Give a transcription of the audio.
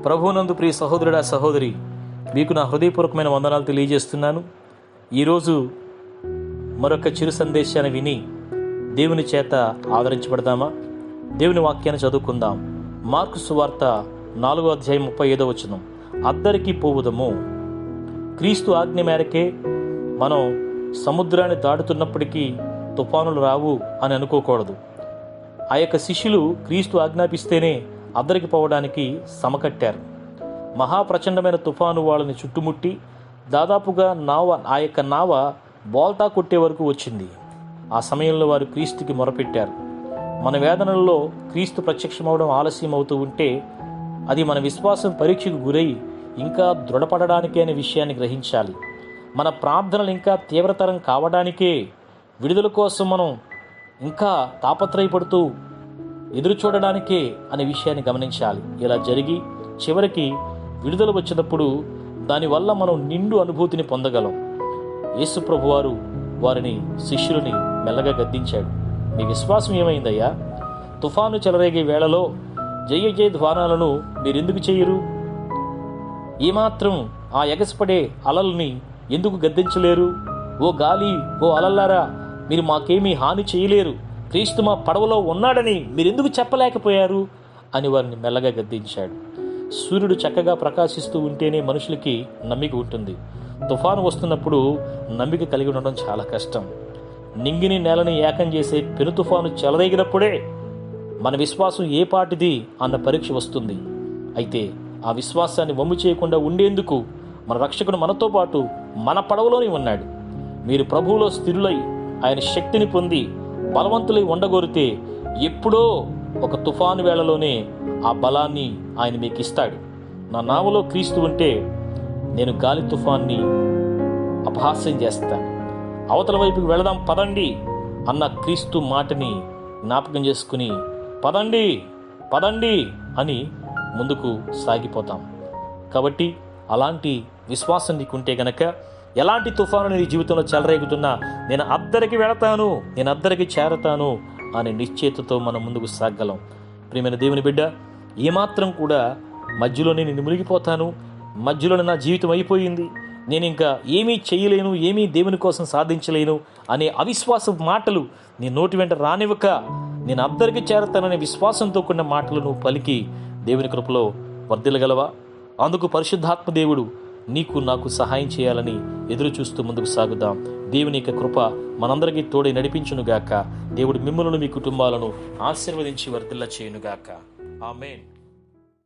ప్రభువునందు ప్రియ సహోదరుడా సహోదరి, మీకు నా హృదయపూర్వకమైన వందనాలు తెలియజేస్తున్నాను. ఈరోజు మరొక చిరు సందేశాన్ని విని దేవుని చేత ఆదరించబడదామా? దేవుని వాక్యాన్ని చదువుకుందాం. మార్కు సువార్త 4:35 అద్దరికి పోవుదము. క్రీస్తు ఆజ్ఞ మేరకే మనం సముద్రాన్ని దాటుతున్నప్పటికీ తుఫానులు రావు అని అనుకోకూడదు. ఆ యొక్క శిష్యులు క్రీస్తు ఆజ్ఞాపిస్తేనే అద్దరికి పోవడానికి సమకట్టారు. మహాప్రచండమైన తుఫాను వాళ్ళని చుట్టుముట్టి దాదాపుగా ఆ యొక్క నావ బోల్తా కొట్టే వరకు వచ్చింది. ఆ సమయంలో వారు క్రీస్తుకి మొరపెట్టారు. మన వేదనల్లో క్రీస్తు ప్రత్యక్షమవడం ఆలస్యం అవుతూ ఉంటే అది మన విశ్వాసం పరీక్షకు గురై ఇంకా దృఢపడడానికే అనే విషయాన్ని గ్రహించాలి. మన ప్రార్థనలు ఇంకా తీవ్రతరం కావడానికే, విడుదల కోసం మనం ఇంకా తాపత్రయపడుతూ ఎదురు చూడడానికే అనే విషయాన్ని గమనించాలి. ఇలా జరిగి చివరికి విడుదల వచ్చినప్పుడు దానివల్ల మనం నిండు అనుభూతిని పొందగలం. యేసు ప్రభువారు వారిని, శిష్యులని మెల్లగా గద్దించాడు. మీ విశ్వాసం ఏమైందయ్యా? తుఫాను చెలరేగే వేళలో జయ జయ ధ్వానాలను మీరెందుకు చేయరు? ఏమాత్రం ఆ ఎగసిపడే అలల్ని ఎందుకు గద్దించలేరు? ఓ గాలి, ఓ అలల్లారా, మీరు మాకేమీ హాని చేయలేరు, క్రీస్తు మా పడవలో ఉన్నాడని మీరెందుకు చెప్పలేకపోయారు అని వారిని మెల్లగా గద్దించాడు. సూర్యుడు చక్కగా ప్రకాశిస్తూ ఉంటేనే మనుషులకి నమ్మిక ఉంటుంది. తుఫాను వస్తున్నప్పుడు నమ్మిక కలిగి ఉండడం చాలా కష్టం. నింగిని నేలని ఏకం చేసే పెను తుఫాను చెలరేగినప్పుడే మన విశ్వాసం ఏ పాటిది అన్న పరీక్ష వస్తుంది. అయితే ఆ విశ్వాసాన్ని వమ్ము చేయకుండా ఉండేందుకు మన రక్షకుడు మనతో పాటు మన పడవలోనే ఉన్నాడు. మీరు ప్రభువులో స్థిరులై ఆయన శక్తిని పొంది బలవంతులై ఉండగోరితే ఎప్పుడో ఒక తుఫాను వేళలోనే ఆ బలాన్ని ఆయన మీకు ఇస్తాడు. నా నావలో క్రీస్తు ఉంటే నేను గాలి తుఫాన్ని అపహాస్యం చేస్తాను. అవతల వైపుకి వెళదాం పదండి అన్న క్రీస్తు మాటని జ్ఞాపకం చేసుకుని పదండి పదండి అని ముందుకు సాగిపోతాం. కాబట్టి అలాంటి విశ్వాసం నీకుంటే గనక ఎలాంటి తుఫాను నీ జీవితంలో చెలరేగుతున్నా నేను అద్దరికి వెళతాను, నేను అద్దరికి చేరతాను అనే నిశ్చయితతో మనం ముందుకు సాగలం. ప్రియమైన దేవుని బిడ్డ, ఏమాత్రం కూడా మధ్యలోనే నేను మునిగిపోతాను, మధ్యలోనే నా జీవితం అయిపోయింది, నేను ఇంకా ఏమీ చేయలేను, ఏమీ దేవుని కోసం సాధించలేను అనే అవిశ్వాస మాటలు నీ నోటి వెంట రానివ్వక నేను అద్దరికి చేరతాననే విశ్వాసంతో కూడిన మాటలు నువ్వు పలికి దేవుని కృపలో వర్ధిల్లగలవా? అందుకు పరిశుద్ధాత్మ దేవుడు నీకు నాకు సహాయం చేయాలని ఎదురు చూస్తూ ముందుకు సాగుదాం. దేవుని యొక్క కృప మనందరికీ తోడై నడిపించునుగాక. దేవుడు మిమ్మల్ని, మీ కుటుంబాలను ఆశీర్వదించి వర్ధిల్ల చేయునుగాక. ఆమేన్.